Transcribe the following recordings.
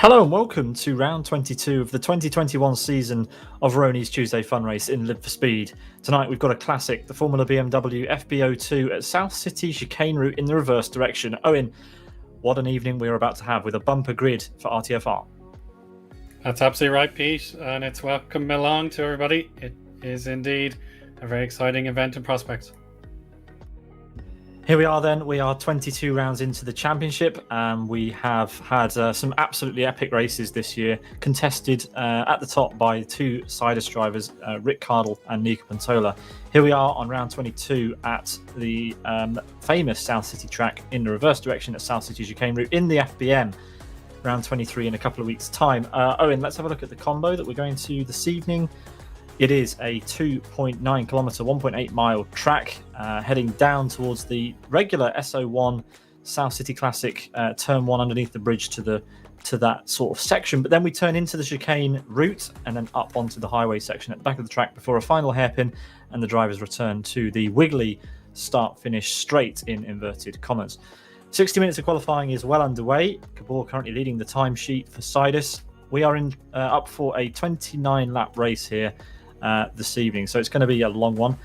Hello and welcome to round 22 of the 2021 season of Rony's Tuesday Fun Race in Live for Speed. Tonight we've got a classic, the Formula BMW FB02 at South City Chicane route in the reverse direction. Owen, what an evening we're about to have with a bumper grid for RTFR. That's absolutely right, Pete, and it's welcome along to everybody. It is indeed a very exciting event and prospect. Here we are then, we are 22 rounds into the championship and we have had some absolutely epic races this year, contested at the top by two Sidus drivers, Rick Cardle and Nico Pantola. Here we are on round 22 at the famous South City track in the reverse direction at South City Chicane route in the FBM. Round 23 in a couple of weeks' time. Owen, let's have a look at the combo that we're going to this evening. It is a 2.9 kilometre, 1.8 mile track heading down towards the regular SO1 South City Classic turn 1 underneath the bridge to that sort of section. But then we turn into the chicane route and then up onto the highway section at the back of the track before a final hairpin and the drivers return to the wiggly start-finish straight in inverted commas. 60 minutes of qualifying is well underway. Gabor currently leading the timesheet for Sidus. We are up for a 29-lap race here this evening, so it's going to be a long one.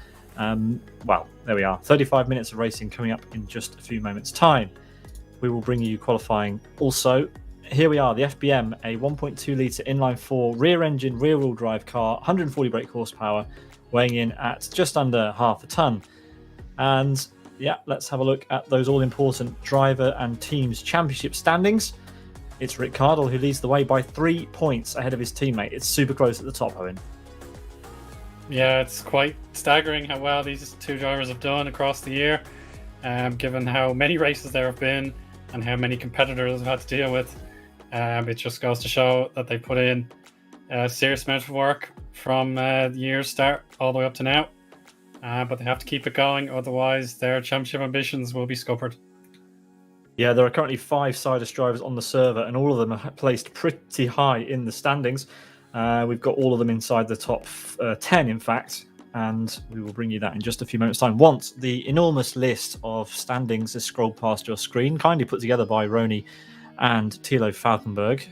Well, there we are. 35 minutes of racing coming up in just a few moments' time. We will bring you qualifying also. Here we are, the FBM, a 1.2-litre inline-4 rear-engine, rear-wheel drive car, 140 brake horsepower, weighing in at just under half a tonne. And yeah, let's have a look at those all-important driver and teams championship standings. It's Rick Cardle who leads the way by 3 points ahead of his teammate. It's super close at the top, Owen. Yeah, it's quite staggering how well these two drivers have done across the year, given how many races there have been and how many competitors have had to deal with. It just goes to show that they put in a serious amount of work from the year's start all the way up to now. But they have to keep it going, otherwise their championship ambitions will be scuppered. Yeah, there are currently 5 Sidus drivers on the server, and all of them are placed pretty high in the standings. We've got all of them inside the top 10, in fact, and we will bring you that in just a few moments' time. Once the enormous list of standings is scrolled past your screen, kindly put together by Rony and Thilo Falkenberg.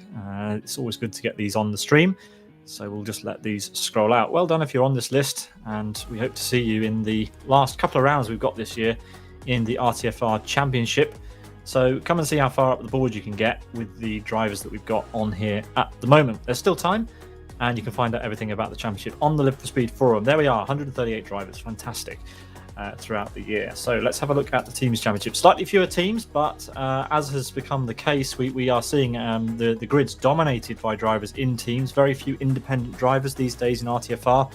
It's always good to get these on the stream, so we'll just let these scroll out. Well done if you're on this list, and we hope to see you in the last couple of rounds we've got this year in the RTFR Championship. So come and see how far up the board you can get with the drivers that we've got on here at the moment. There's still time, and you can find out everything about the championship on the Live for Speed forum. There we are, 138 drivers, fantastic, throughout the year. So let's have a look at the teams championship. Slightly fewer teams, but as has become the case, we are seeing the grids dominated by drivers in teams. Very few independent drivers these days in RTFR.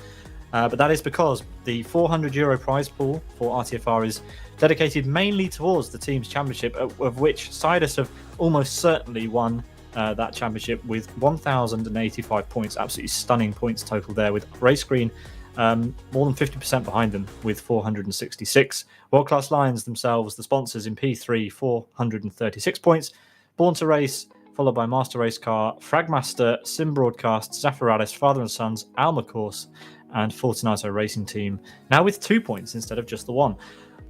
But that is because the €400 prize pool for RTFR is dedicated mainly towards the team's championship, of which Sidus have almost certainly won that championship with 1,085 points. Absolutely stunning points total there, with Race Green more than 50% behind them with 466. World Class Lions themselves, the sponsors in P3, 436 points. Born to Race, followed by Master Race Car, Fragmaster, Sim Broadcast, Zaffaralis, Father and Sons, Alma Course, and Fortunato Racing Team, now with 2 points instead of just the 1.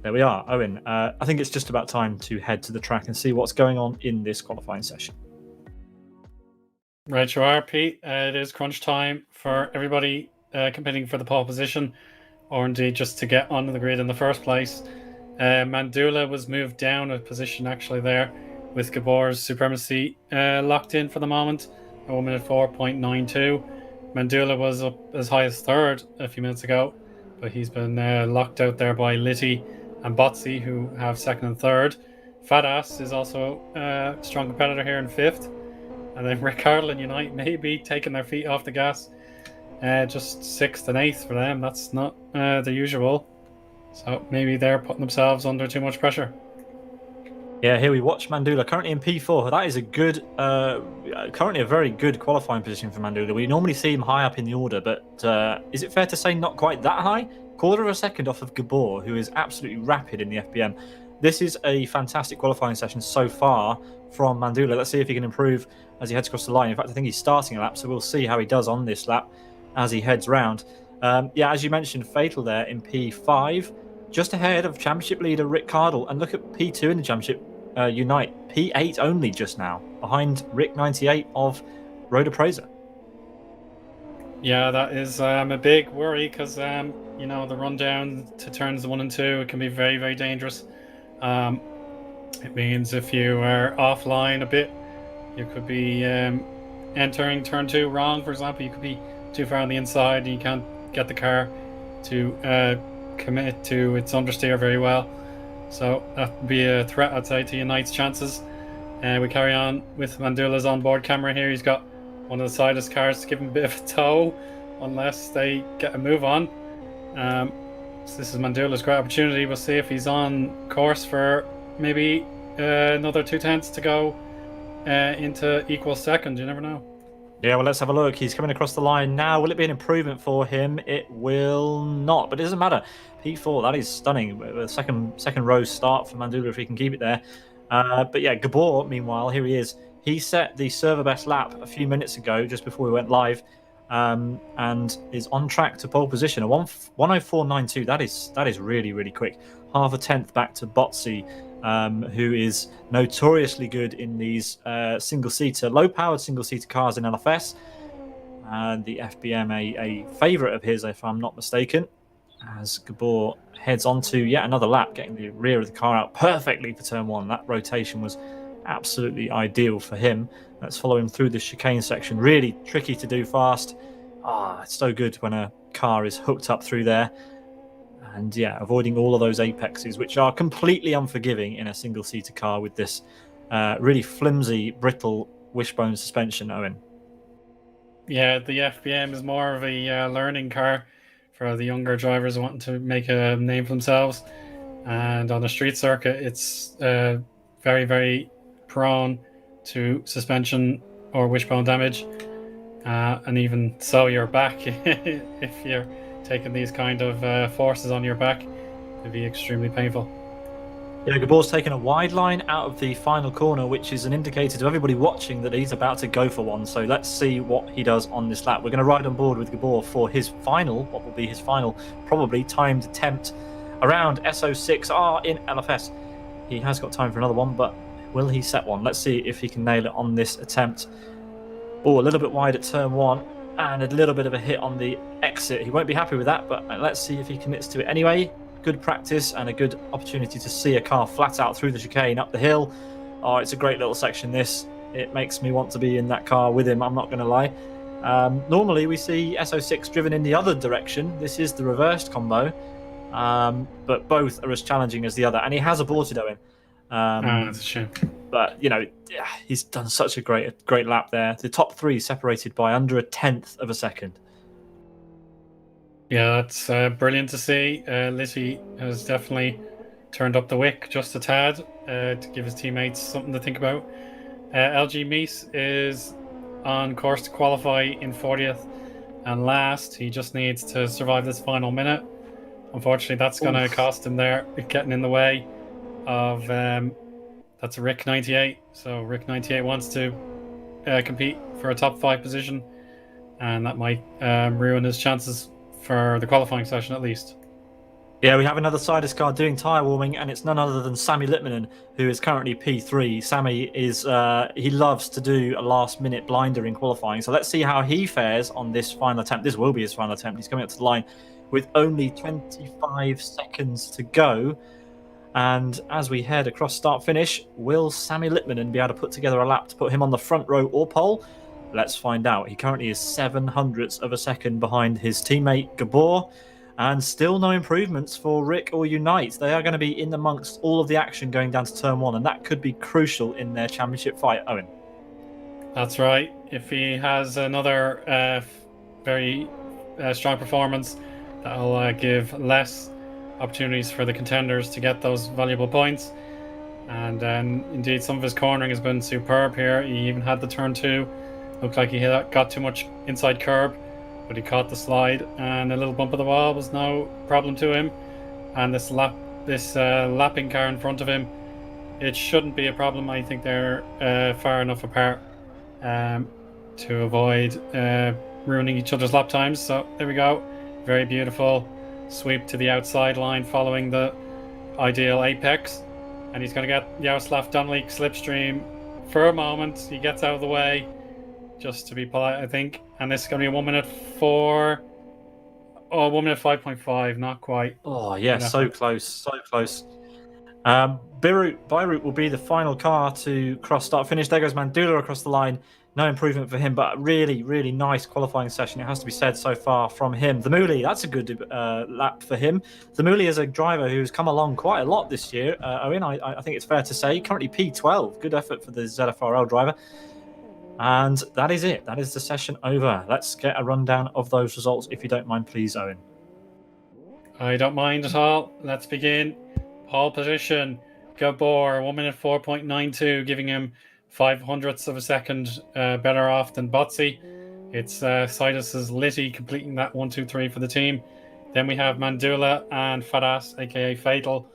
There we are. Owen, I think it's just about time to head to the track and see what's going on in this qualifying session. Right, you are, Pete. It is crunch time for everybody competing for the pole position, or indeed just to get onto the grid in the first place. Mandula was moved down a position actually there, with Gabor's supremacy locked in for the moment, at 1 minute 4.92. Mandula was up as high as third a few minutes ago, but he's been locked out there by Litti and Botzi, who have second and third. Fadass is also a strong competitor here in fifth. And then Rick Cardle and Unite may be taking their feet off the gas. Just sixth and eighth for them. That's not the usual. So maybe they're putting themselves under too much pressure. Yeah, here we watch Mandula currently in P4. That is a good, currently a very good qualifying position for Mandula. We normally see him high up in the order, but is it fair to say not quite that high? Quarter of a second off of Gabor, who is absolutely rapid in the FBM. This is a fantastic qualifying session so far from Mandula. Let's see if he can improve as he heads across the line. In fact, I think he's starting a lap, so we'll see how he does on this lap as he heads round. Yeah, as you mentioned, Fatal there in P5, just ahead of championship leader Rick Cardle. And look at P2 in the championship. Unite. P8 only just now, behind Rick 98 of Road Appraiser. Yeah, that is a big worry because you know, the rundown to turns 1 and 2, it can be very, very dangerous. It means if you are offline a bit, you could be entering turn 2 wrong. For example, you could be too far on the inside and you can't get the car to commit to its understeer very well. So that would be a threat, I'd say, to Unite's chances. We carry on with Mandula's onboard camera here. He's got one of the sidest cars to give him a bit of a tow unless they get a move on. So this is Mandula's great opportunity. We'll see if he's on course for maybe another 2/10 to go into equal second. You never know. Yeah, well, let's have a look. He's coming across the line now. Will it be an improvement for him? It will not, but it doesn't matter. P4, that is stunning. The second row start for Mandula if he can keep it there. But yeah, Gabor, meanwhile, here he is. He set the server best lap a few minutes ago, just before we went live, and is on track to pole position. A 1:04.92. That is really, really quick. Half a tenth back to Botsy, who is notoriously good in these single-seater, low-powered single-seater cars in LFS. And the FBM, a favourite of his, if I'm not mistaken, as Gabor heads onto yet another lap, getting the rear of the car out perfectly for turn 1. That rotation was absolutely ideal for him. Let's follow him through the chicane section. Really tricky to do fast. It's so good when a car is hooked up through there. And yeah, avoiding all of those apexes, which are completely unforgiving in a single-seater car with this really flimsy, brittle wishbone suspension, Owen. Yeah, the FBM is more of a learning car for the younger drivers wanting to make a name for themselves. And on a street circuit, it's very, very prone to suspension or wishbone damage. And even so, your back, if you're taking these kind of forces on your back, it'd be extremely painful. Yeah, Gabor's taken a wide line out of the final corner, which is an indicator to everybody watching that he's about to go for one. So let's see what he does on this lap. We're going to ride on board with Gabor for his final, what will be his final, probably timed attempt around SO6R in LFS. He has got time for another one, but will he set one? Let's see if he can nail it on this attempt. Oh, a little bit wide at turn 1 and a little bit of a hit on the exit. He won't be happy with that, but let's see if he commits to it anyway. Good practice and a good opportunity to see a car flat out through the chicane up the hill. Oh, it's a great little section, this. It makes me want to be in that car with him, I'm not going to lie. Normally we see SO6 driven in the other direction. This is the reversed combo, but both are as challenging as the other. And he has aborted, Owen. That's a shame. But, you know, he's done such a great lap there. The top 3 separated by under a tenth of a second. Yeah, that's brilliant to see. Litty has definitely turned up the wick just a tad to give his teammates something to think about. LG Meese is on course to qualify in 40th and last. He just needs to survive this final minute. Unfortunately, that's going to cost him there, getting in the way of that's Rick 98. So Rick 98 wants to compete for a top 5 position, and that might ruin his chances for the qualifying session at least. Yeah, we have another Sidus car doing tyre warming, and it's none other than Sami Litmanen, who is currently P3. Sami is he loves to do a last-minute blinder in qualifying, so let's see how he fares on this final attempt. This will be his final attempt. He's coming up to the line with only 25 seconds to go, and as we head across start-finish, will Sami Litmanen be able to put together a lap to put him on the front row or pole? Let's find out. He currently is 0.07 of a second behind his teammate Gabor, and still no improvements for Rick or Unite. They are going to be in amongst all of the action going down to turn 1, and that could be crucial in their championship fight. Owen. That's right. If he has another very strong performance, that'll give less opportunities for the contenders to get those valuable points. And indeed, some of his cornering has been superb here. He even had the turn 2. Looked like he got too much inside curb, but he caught the slide, and a little bump of the wall was no problem to him. And this lapping car in front of him, it shouldn't be a problem. I think they're far enough apart to avoid ruining each other's lap times. So there we go. Very beautiful sweep to the outside line following the ideal apex. and he's going to get Yaroslav Donalik slipstream for a moment. He gets out of the way, just to be polite, I think. And this is going to be 1 minute 4. Oh, 1 minute 5.5, not quite. Oh, yeah, so close, so close. Beirut will be the final car to cross start finish. There goes Mandula across the line. No improvement for him, but really, really nice qualifying session, it has to be said, so far from him. The Mooley, that's a good lap for him. The Mooley is a driver who's come along quite a lot this year. Owen, I think it's fair to say, currently P12. Good effort for the ZFRL driver. And that is it. That is the session over. Let's get a rundown of those results, if you don't mind, please, Owen. I don't mind at all. Let's begin. Pole position, Gabor, 1 minute 4.92, giving him 0.05 of a second better off than Botsy. It's Sidus's Litty completing that 1, 2, 3 for the team. Then we have Mandula and Fadas, aka Fatal.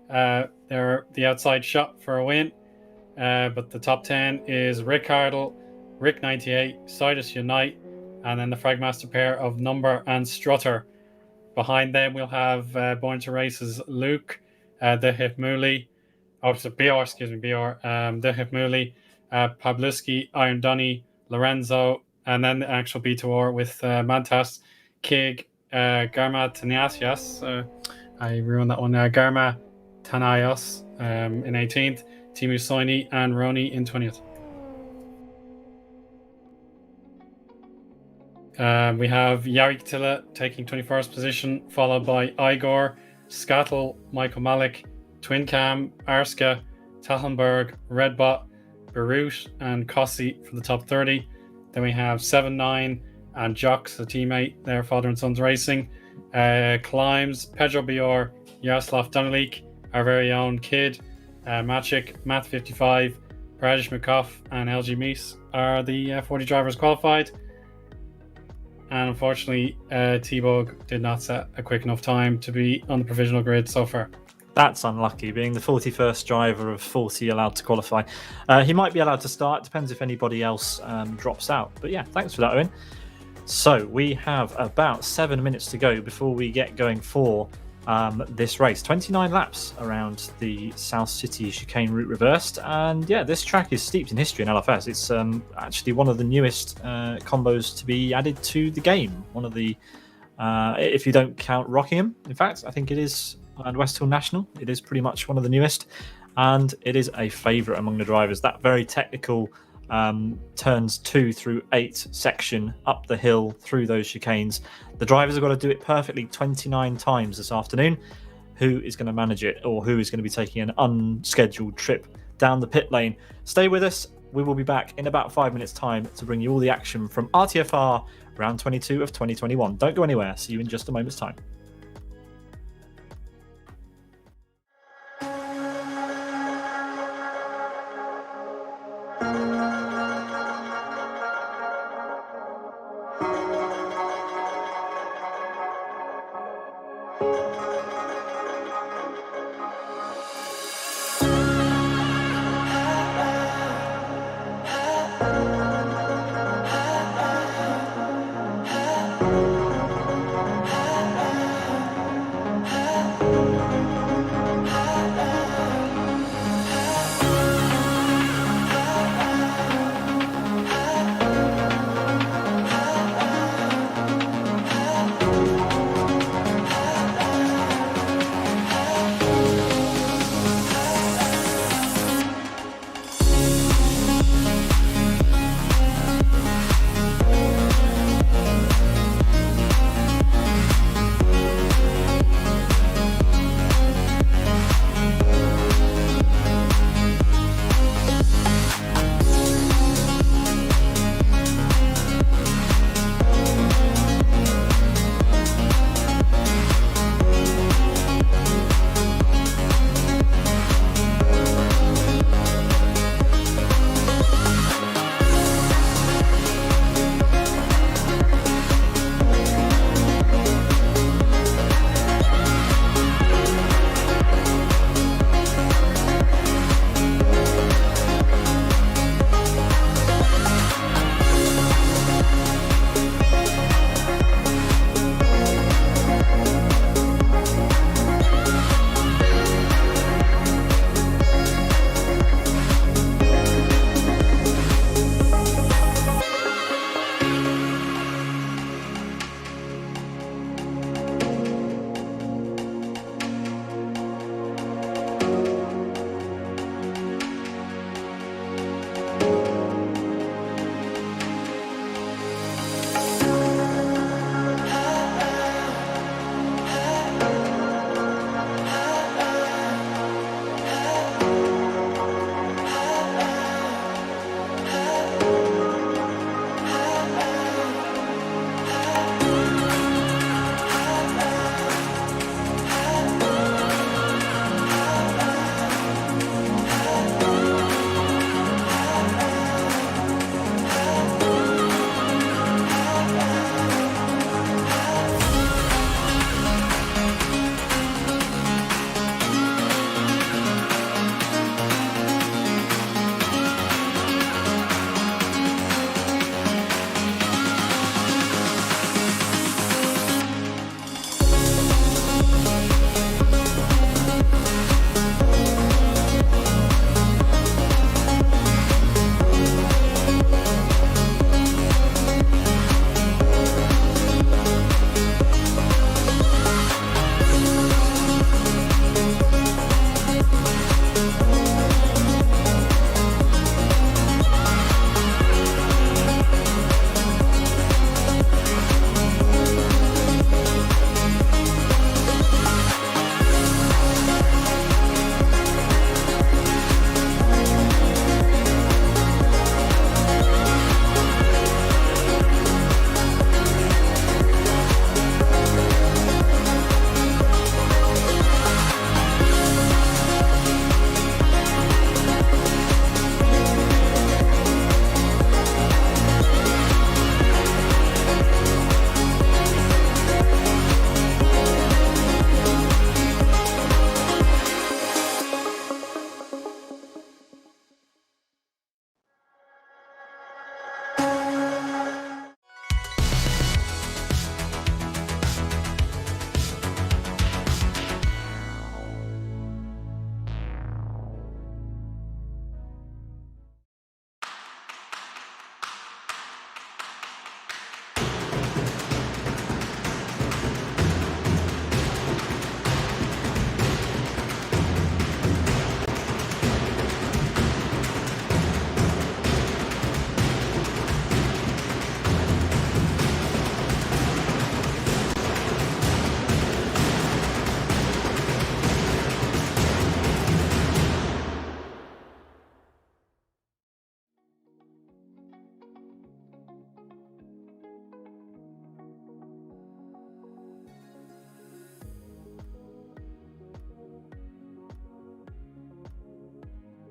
They're the outside shot for a win. But the top 10 is Rick Hardle, Rick 98, Sidus Unite, and then the Fragmaster pair of Number and Strutter. Behind them, we'll have Born to Race's Luke, the Hipmuli, BR, the Hipmuli, Pabluski, Iron Dunny, Lorenzo, and then the actual B2R with Mantas, Kig, Garma Tanasias. I ruined that one there. Garma Tanayos in 18th, Timu Soini, and Rony in 20th. We have Yarik Tilla taking 21st position, followed by Igor, Scattle, Michael Malik, Twin Cam, Arska, Tallenberg, Redbot, Beirut, and Kossi for the top 30. Then we have 7-9 and Jocks, a teammate, their father and sons racing. Climbs, Pedro Bior, Yaroslav Donalik, our very own kid, Maciek, Math 55, Rajesh Mikov, and LG Meese are the 40 drivers qualified. And unfortunately, T-Bug did not set a quick enough time to be on the provisional grid so far. That's unlucky, being the 41st driver of 40 allowed to qualify. He might be allowed to start, depends if anybody else drops out. But yeah, thanks for that, Owen. So we have about 7 minutes to go before we get going for this race. 29 laps around the South City chicane route reversed. And yeah, this track is steeped in history in LFS. It's actually one of the newest combos to be added to the game. One of the, if you don't count Rockingham, in fact, I think it is, and West Hill National, it is pretty much one of the newest. And it is a favourite among the drivers. That very technical turns 2 through 8 section up the hill through those chicanes. The drivers have got to do it perfectly 29 times this afternoon. Who is going to manage it, or who is going to be taking an unscheduled trip down the pit lane? Stay with us. We will be back in about 5 minutes time to bring you all the action from RTFR round 22 of 2021. Don't go anywhere. See you in just a moment's time.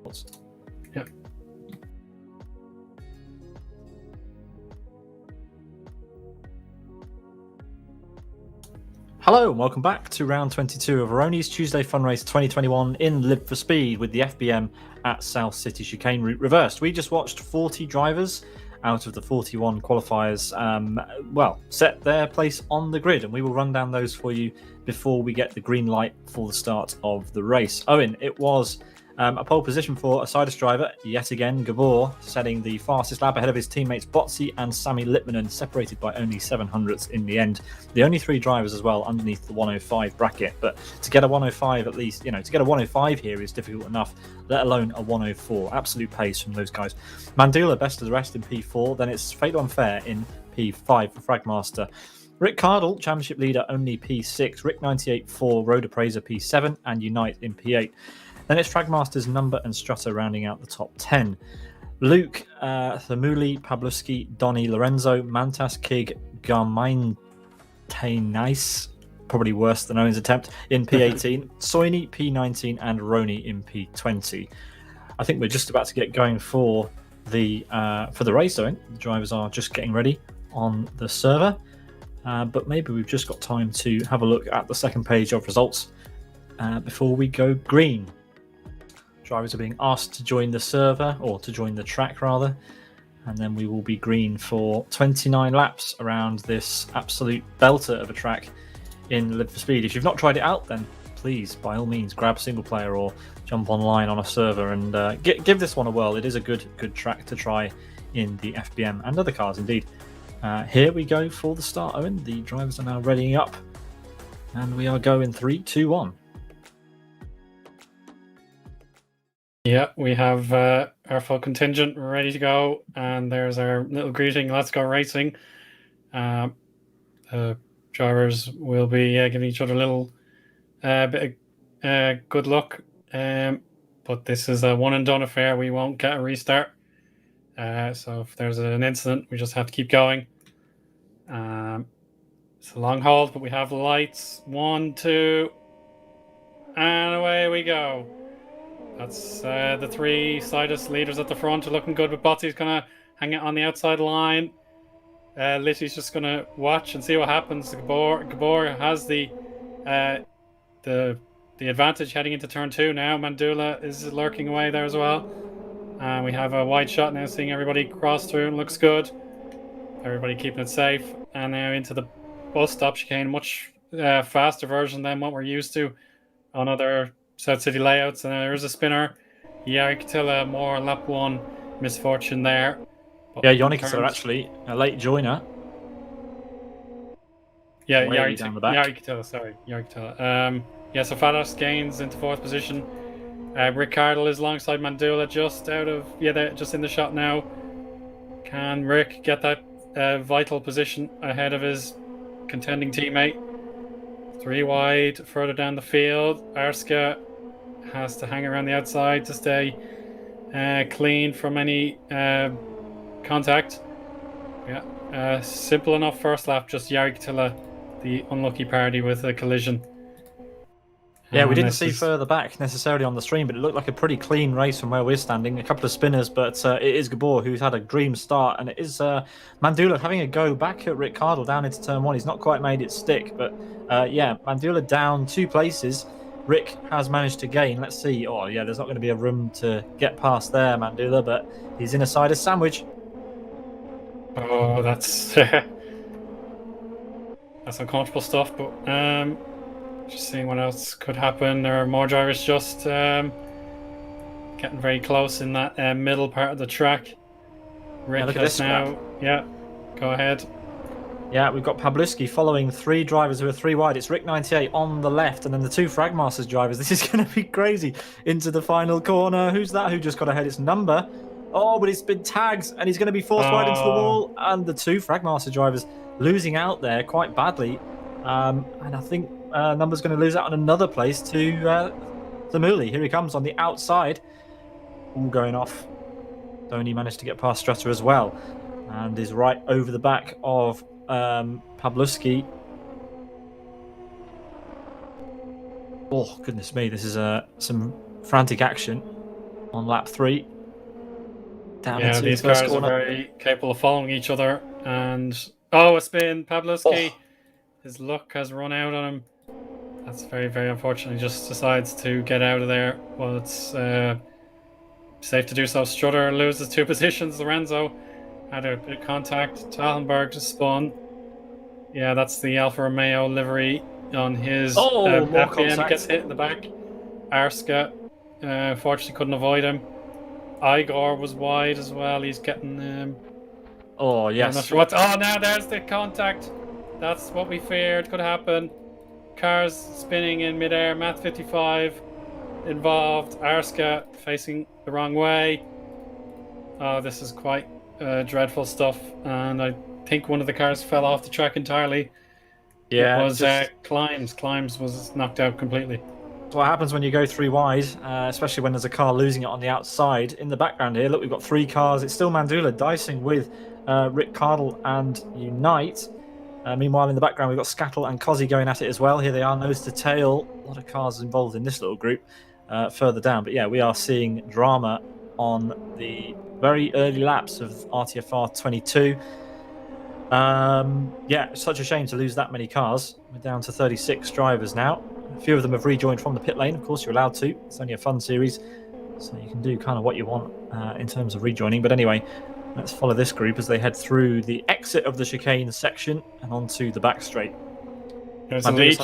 thoughts. Yeah. Hello and welcome back to round 22 of Rony's Tuesday Fun Race 2021 in Live for Speed with the FBM at South City Chicane route reversed. We just watched 40 drivers out of the 41 qualifiers set their place on the grid, and we will run down those for you before we get the green light for the start of the race. Owen, it was a pole position for a Sidus driver, yet again. Gabor setting the fastest lap ahead of his teammates Botsi and Sami Litmanen, separated by only 700ths in the end. The only three drivers as well underneath the 105 bracket, but to get a 105 at least, to get a 105 here is difficult enough, let alone a 104. Absolute pace from those guys. Mandula best of the rest in P4, then it's Fatal Unfair in P5 for Fragmaster. Rick Cardle, championship leader, only P6. Rick 98 4, Road Appraiser P7, and Unite in P8. Then it's Fragmaster's Number and Strutter rounding out the top 10. Luke, Thamuli, Pabluski, Donny, Lorenzo, Mantas, Kig, Garmaintainais, probably worse than Owen's attempt, in P18. Soini, P19, and Rony in P20. I think we're just about to get going for the race, Owen. The drivers are just getting ready on the server. But maybe we've just got time to have a look at the second page of results before we go green. Drivers are being asked to join the server, or to join the track rather, and then we will be green for 29 laps around this absolute belter of a track in Live for Speed. If you've not tried it out, then please, by all means, grab single player or jump online on a server and give this one a whirl. It is a good track to try in the FBM and other cars indeed. Here we go for the start, Owen. The drivers are now readying up, and we are going 3, 2, 1. Yeah, we have our full contingent ready to go, and there's our little greeting. Let's go racing. Drivers will be giving each other a little bit of good luck, but this is a one and done affair. We won't get a restart. So if there's an incident, we just have to keep going. It's a long hold, but we have the lights. 1, 2, and away we go. That's the three Sidus leaders at the front are looking good, but Botsi's going to hang it on the outside line. Litty's just going to watch and see what happens. Gabor has the advantage heading into turn 2 now. Mandula is lurking away there as well. We have a wide shot now, seeing everybody cross through, and looks good. Everybody keeping it safe. And now into the bus stop chicane, much faster version than what we're used to on other South City layouts. And there is a spinner. Yarikatilla, more lap 1 misfortune there. But yeah, Yonikasa actually a late joiner. Yeah, Yarikatilla, sorry. Yarikatilla. So Fados gains into 4th position. Rick Cardle is alongside Mandula, just in the shot now. Can Rick get that vital position ahead of his contending teammate? 3 wide, further down the field. Arska has to hang around the outside to stay clean from any contact. Yeah, simple enough first lap, just Yarikatilla, the unlucky party with a collision. Yeah, we didn't see further back necessarily on the stream, but it looked like a pretty clean race from where we're standing. A couple of spinners, but it is Gabor who's had a dream start, and it is Mandula having a go back at Rick Cardle down into turn 1. He's not quite made it stick, but Mandula down 2 places. Rick has managed to gain. Let's see. Oh, yeah, there's not going to be a room to get past there, Mandula, but he's in a Sidus sandwich. Oh, that's that's uncomfortable stuff, but just seeing what else could happen. There are more drivers just getting very close in that middle part of the track. Rick has now... Yeah, go ahead. Yeah, we've got Pabluski following 3 drivers who are 3 wide. It's Rick 98 on the left, and then the 2 Fragmasters drivers. This is going to be crazy. Into the final corner. Who's that who just got ahead? It's Number. Oh, but it's been tagged, and he's going to be forced wide into the wall. And the 2 Fragmaster drivers losing out there quite badly. And I think Number's going to lose out on another place to Thamuli. Here he comes on the outside. All going off. Only managed to get past Strutter as well. And is right over the back of Pabluski. Oh, goodness me. This is some frantic action. on lap 3. Down Yeah, into these the first cars corner. are very capable of following each other. And oh, a spin. Pavlovsky. Oh. His luck has run out on him. That's very, very unfortunate. He just decides to get out of there. Well, it's safe to do so. Strutter loses 2 positions. Lorenzo had a bit of contact. Tallenberg just spun. Yeah, that's the Alfa Romeo livery on his Oh, more FPM. contact. Gets hit in the back. Arska, fortunately, couldn't avoid him. Igor was wide as well. He's getting. Oh, I'm yes. not sure what. Oh, now there's the contact. That's what we feared could happen. Cars spinning in midair. Math 55 involved. Arska facing the wrong way. Oh, this is quite dreadful stuff. And I think one of the cars fell off the track entirely. Yeah, It was Climbs. Climbs was knocked out completely. what happens when you go 3 wide, especially when there's a car losing it on the outside. In the background here, look, we've got 3 cars. It's still Mandula dicing with Rick Cardle and Unite. Meanwhile, in the background, we've got Scattle and Cozzy going at it as well. Here they are, nose to tail. A lot of cars involved in this little group further down. But yeah, we are seeing drama on the very early laps of RTFR 22. Yeah, such a shame to lose that many cars. We're down to 36 drivers now. A few of them have rejoined from the pit lane. Of course, you're allowed to. It's only a fun series, so you can do kind of what you want in terms of rejoining. But anyway, let's follow this group as they head through the exit of the chicane section and onto the back straight. There's a lead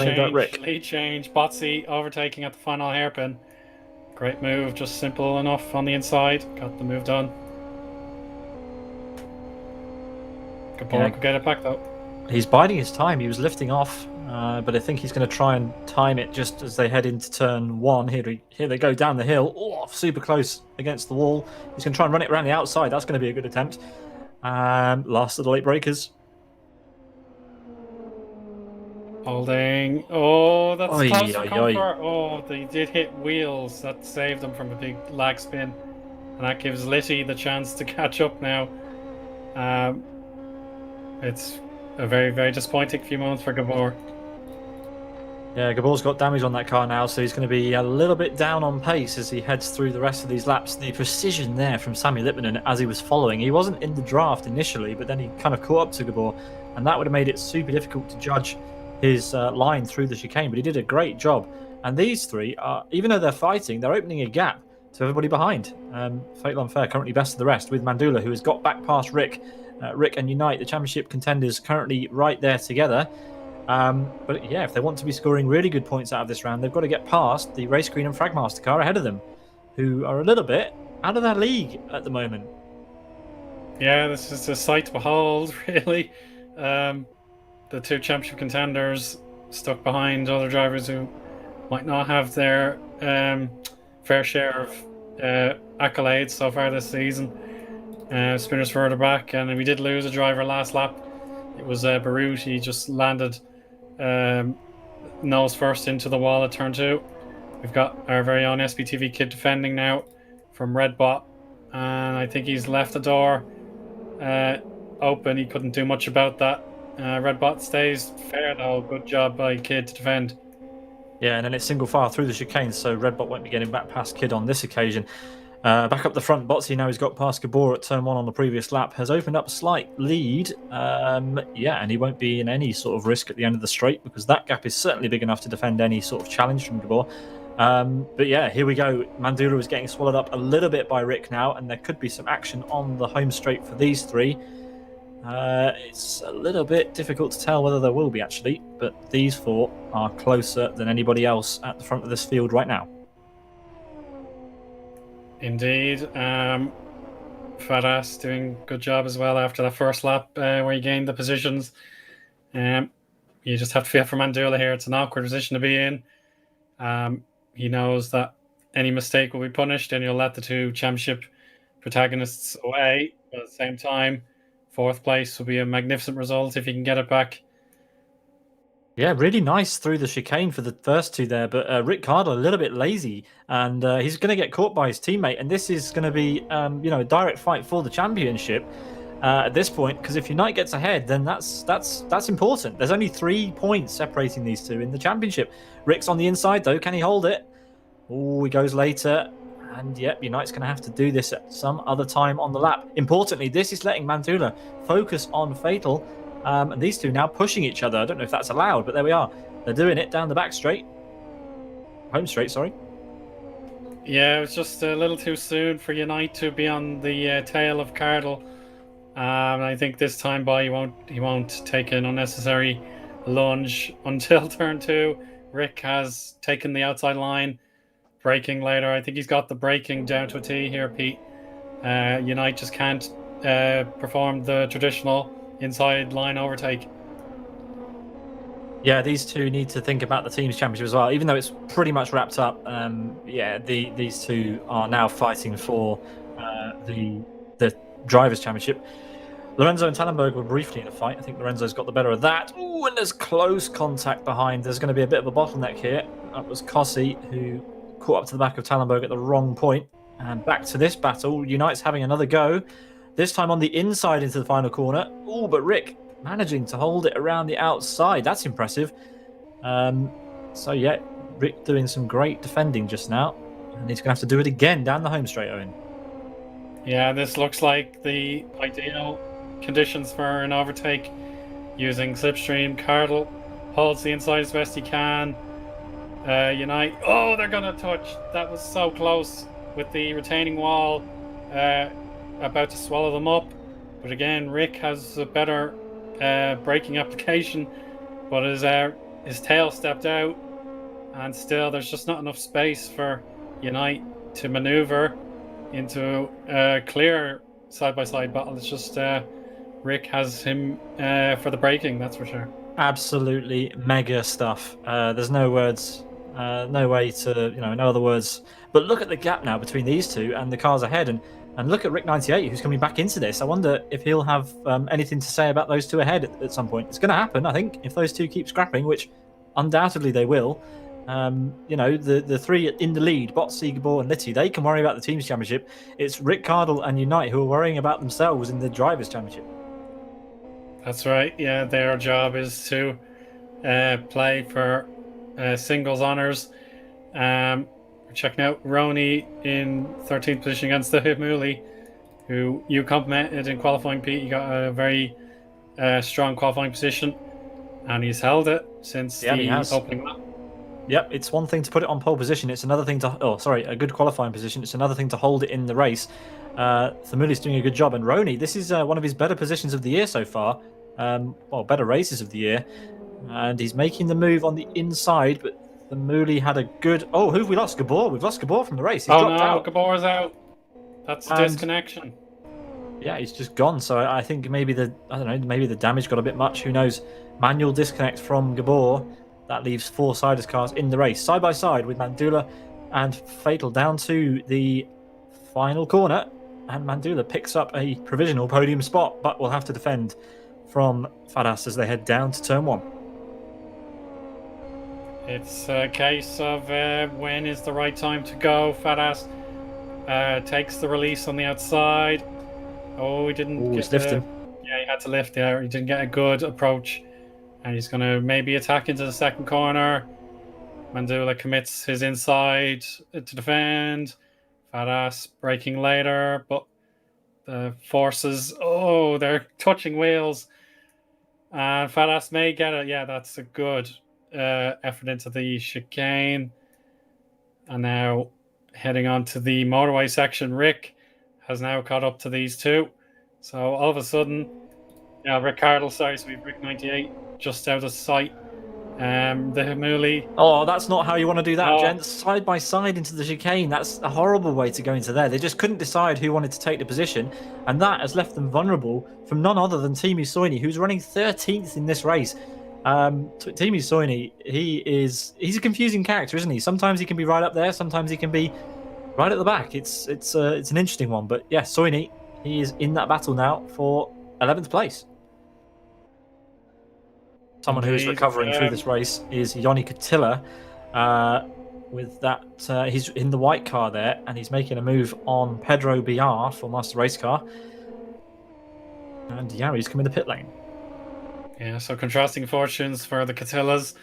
change. Botsy overtaking at the final hairpin. Great move, just simple enough on the inside. Got the move done. Gabor could get it back though. He's biding his time. He was lifting off, but I think he's going to try and time it just as they head into turn 1. Here they go down the hill. Oh, super close against the wall. He's going to try and run it around the outside. That's going to be a good attempt. Last of the late breakers. Holding. Oh, that's close for comfort. Oh, they did hit wheels. That saved them from a big lag spin. And that gives Litty the chance to catch up now. It's a very, very disappointing few moments for Gabor. Yeah, Gabor's got damage on that car now, so he's going to be a little bit down on pace as he heads through the rest of these laps. The precision there from Sami Lipmanen as he was following. He wasn't in the draft initially, but then he kind of caught up to Gabor, and that would have made it super difficult to judge his line through the chicane, but he did a great job. And these 3, even though they're fighting, they're opening a gap to everybody behind. Fatal Unfair currently best of the rest, with Mandula, who has got back past Rick. Rick and Unite, the championship contenders, currently right there together. But yeah, if they want to be scoring really good points out of this round, they've got to get past the Race Queen and Fragmaster car ahead of them, who are a little bit out of their league at the moment. Yeah, this is a sight to behold, really. The 2 championship contenders stuck behind other drivers who might not have their fair share of accolades so far this season. Spinners further back, and we did lose a driver last lap. It was Barut. He just landed nose first into the wall at turn 2. We've got our very own SBTV kid defending now from Redbot, and I think he's left the door open. He couldn't do much about that. Redbot stays fair though. Good job by Kid to defend. Yeah, and then it's single file through the chicane, so Redbot won't be getting back past Kid on this occasion. Back up the front, Botsy, now he's got past Gabor at turn 1 on the previous lap, has opened up a slight lead. Yeah, and he won't be in any sort of risk at the end of the straight, because that gap is certainly big enough to defend any sort of challenge from Gabor. But yeah, here we go. Mandula is getting swallowed up a little bit by Rick now, and there could be some action on the home straight for these 3. It's a little bit difficult to tell whether there will be, actually, but these 4 are closer than anybody else at the front of this field right now. Indeed. Fadas doing a good job as well after that first lap where he gained the positions. You just have to feel for Mandula here. It's an awkward position to be in. He knows that any mistake will be punished, and he'll let the 2 championship protagonists away. But at the same time, 4th place will be a magnificent result if he can get it back. Yeah, really nice through the chicane for the first 2 there, but Rick Cardle a little bit lazy, and he's going to get caught by his teammate, and this is going to be a direct fight for the championship at this point, because if Unite gets ahead, then that's important. There's only 3 points separating these 2 in the championship. Rick's on the inside though, can he hold it? Oh, he goes later. And yep, Unite's going to have to do this at some other time on the lap. Importantly, this is letting Mandula focus on Fatal. And these two now pushing each other. I don't know if that's allowed, but there we are. They're doing it down the back straight. Home straight, sorry. Yeah, it was just a little too soon for Unite to be on the tail of Cardle. I think this time by he won't take an unnecessary lunge until turn 2. Rick has taken the outside line, braking later. I think he's got the braking down to a T here, Pete. Unite just can't perform the traditional inside line overtake. Yeah, these two need to think about the team's championship as well, even though it's pretty much wrapped up. These two are now fighting for the drivers' championship. Lorenzo and Tannenberg were briefly in a fight. I think Lorenzo's got the better of that. Ooh, and there's close contact behind. There's going to be a bit of a bottleneck here. That was Kossi who caught up to the back of Tannenberg at the wrong point. And back to this battle. Unite's having another go. This time on the inside into the final corner. Ooh, but Rick managing to hold it around the outside. That's impressive. Rick doing some great defending just now. And he's going to have to do it again down the home straight, Owen. Yeah, this looks like the ideal conditions for an overtake using slipstream. Cardle holds the inside as best he can. Unite. Oh, they're going to touch. That was so close with the retaining wall about to swallow them up. But again, Rick has a better braking application, but his tail stepped out, and still there's just not enough space for Unite to maneuver into a clear side-by-side battle. It's just Rick has him for the braking, that's for sure. Absolutely mega stuff. There's no words, no way to, no other words. But look at the gap now between these two and the cars ahead, and look at Rick 98, who's coming back into this. I wonder if he'll have anything to say about those two ahead at some point. It's going to happen, I think, if those two keep scrapping, which undoubtedly they will. The three in the lead, Botsy, Gabor, and Litty, they can worry about the team's championship. It's Rick Cardle and Unite who are worrying about themselves in the drivers' championship. That's right. Yeah, their job is to play for singles honors. We're checking out Rony in 13th position against the Himuli, who you complimented in qualifying, Pete. He got a very strong qualifying position, and he's held it since the opening lap. Yep, it's one thing to put it on pole position. It's another thing a good qualifying position. It's another thing to hold it in the race. Thamuli's doing a good job, and Rony, this is one of his better positions of the year so far. Better races of the year, and he's making the move on the inside, but Thamuli had a good... Oh, who have we lost? Gabor. We've lost Gabor from the race. He's dropped out. Gabor's out. That's a disconnection. Yeah, he's just gone. So I think maybe the damage got a bit much. Who knows? Manual disconnect from Gabor. That leaves 4 Siders cars in the race, side by side with Mandula and Fatal down to the final corner. And Mandula picks up a provisional podium spot, but will have to defend from Fadas as they head down to turn 1. It's a case of when is the right time to go. Fadas takes the release on the outside. Oh, he didn't he's lifting. Yeah, he had to lift there. He didn't get a good approach. And he's going to maybe attack into the second corner. Mandula commits his inside to defend. Fadas braking later, but the forces... Oh, they're touching wheels. And Fadas may get it. Yeah, that's a good effort into the chicane. And now heading on to the motorway section. Rick has now caught up to these two. So all of a sudden... Yeah, Rick Cardle, sorry, so we've Rick 98 just out of sight. The Himuli. Oh, that's not how you want to do that, gents. Side by side into the chicane. That's a horrible way to go into there. They just couldn't decide who wanted to take the position, and that has left them vulnerable from none other than Timu Soini, who's running 13th in this race. Timu Soini, he's a confusing character, isn't he? Sometimes he can be right up there, sometimes he can be right at the back. It's an interesting one, but yeah, Soini, he is in that battle now for 11th place. Someone who is recovering through this race is Yoni Katilla. With that, he's in the white car there, and he's making a move on Pedro Biar for Master Race Car. And Yari's coming to pit lane. Yeah, so contrasting fortunes for the Catillas.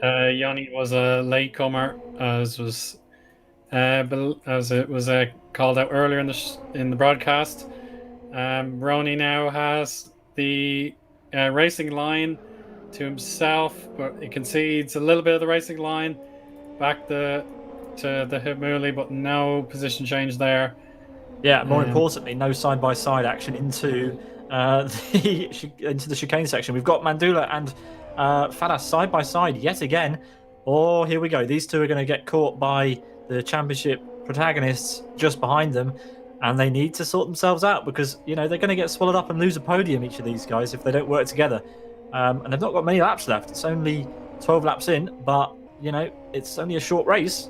Yoni was a latecomer, as was as it was called out earlier in the broadcast, Rony now has the racing line to himself, but he concedes a little bit of the racing line back to the Himuli, but no position change there. Yeah, more importantly, no side-by-side action into the chicane section. We've got Mandula and Fadas side-by-side yet again. Oh, here we go. These two are going to get caught by the championship protagonists just behind them, and they need to sort themselves out because, they're going to get swallowed up and lose a podium, each of these guys, if they don't work together. And they've not got many laps left. It's only 12 laps in, but, it's only a short race.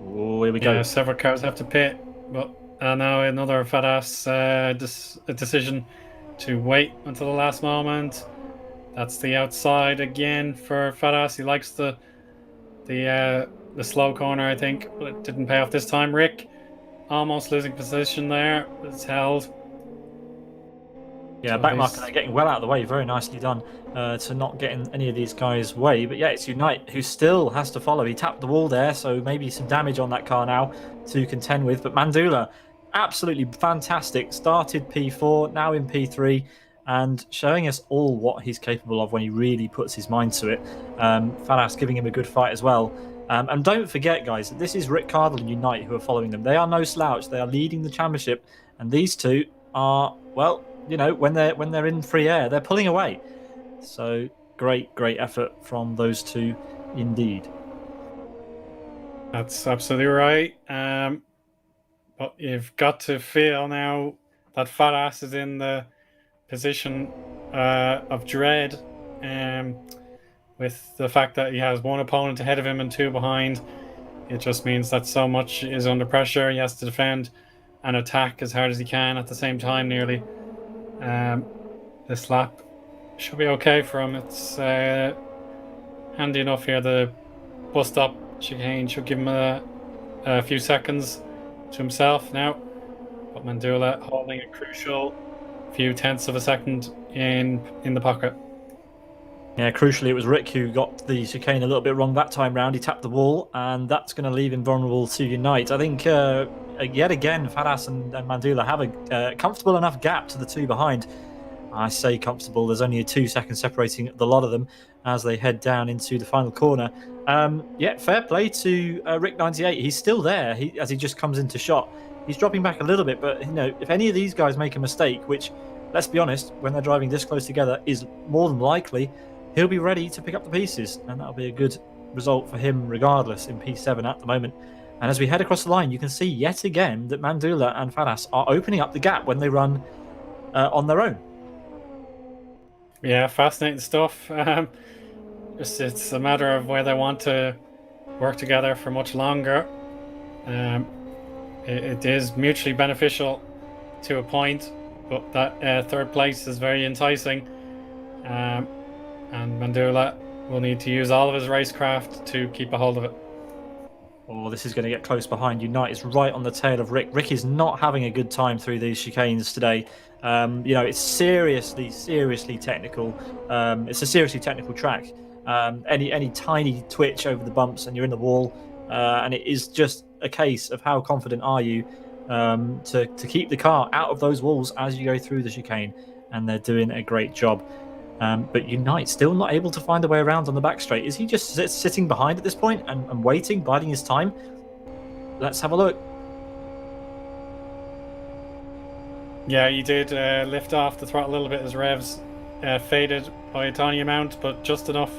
Oh, here we go. Several cars have to pit, but now another Fadas decision to wait until the last moment. That's the outside again for Fadas. He likes the slow corner, I think, but it didn't pay off this time. Rick almost losing position there. It's held. Yeah, backmarker they're getting well out of the way. Very nicely done to not getting any of these guys' way. But yeah, it's Unite who still has to follow. He tapped the wall there, so maybe some damage on that car now to contend with. But Mandula, absolutely fantastic. Started P4, now in P3, and showing us all what he's capable of when he really puts his mind to it. Fadas giving him a good fight as well. And don't forget, guys, that this is Rick Cardle and Unite who are following them. They are no slouch. They are leading the championship, and these two are, well, when they're in free air, they're pulling away. So great effort from those two, indeed. That's absolutely right. But you've got to feel now that Fadas is in the position of dread, with the fact that he has one opponent ahead of him and two behind. It just means that so much is under pressure. He has to defend and attack as hard as he can at the same time, nearly. This lap should be okay for him. It's handy enough here. The bus stop chicane should give him a few seconds to himself now. But Mandula holding a crucial few tenths of a second in the pocket. Yeah, crucially, it was Rick who got the chicane a little bit wrong that time round. He tapped the wall, and that's going to leave him vulnerable to Unite. I think yet again, Fadas and Mandula have a comfortable enough gap to the two behind. I say comfortable. There's only a 2 second separating the lot of them as they head down into the final corner. Yeah, fair play to Rick98. He's still there as he just comes into shot. He's dropping back a little bit, but if any of these guys make a mistake, which, let's be honest, when they're driving this close together is more than likely, he'll be ready to pick up the pieces, and that'll be a good result for him regardless in P7 at the moment. And as we head across the line, you can see yet again that Mandula and Fadas are opening up the gap when they run on their own. Yeah, fascinating stuff. It's a matter of whether they want to work together for much longer. It is mutually beneficial to a point, but that third place is very enticing. And Mandula will need to use all of his racecraft to keep a hold of it. Oh, this is going to get close behind. Unite is right on the tail of Rick. Rick is not having a good time through these chicanes today. It's seriously technical. It's a seriously technical track. Any tiny twitch over the bumps and you're in the wall. And it is just a case of how confident are you to keep the car out of those walls as you go through the chicane. And they're doing a great job. But Unite still not able to find a way around on the back straight. Is he just sitting behind at this point and waiting, biding his time? Let's have a look. Yeah, he did lift off the throttle a little bit as revs faded by a tiny amount, but just enough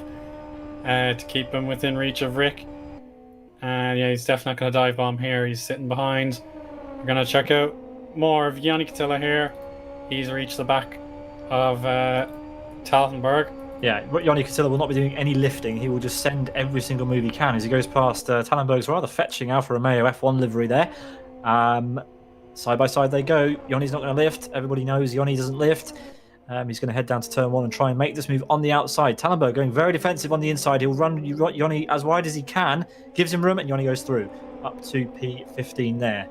to keep him within reach of Rick. And yeah, he's definitely not going to dive bomb here. He's sitting behind. We're going to check out more of Yanni Catilla here. He's reached the back of Taltenberg. Yeah, Yanni Catilla will not be doing any lifting. He will just send every single move he can as he goes past Taltenberg's rather fetching Alfa Romeo F1 livery there. Side by side they go. Yanni's not going to lift. Everybody knows Yanni doesn't lift. He's going to head down to turn one and try and make this move on the outside. Tallenberg going very defensive on the inside. He'll run Yanni as wide as he can, gives him room, and Yanni goes through up to P15 there.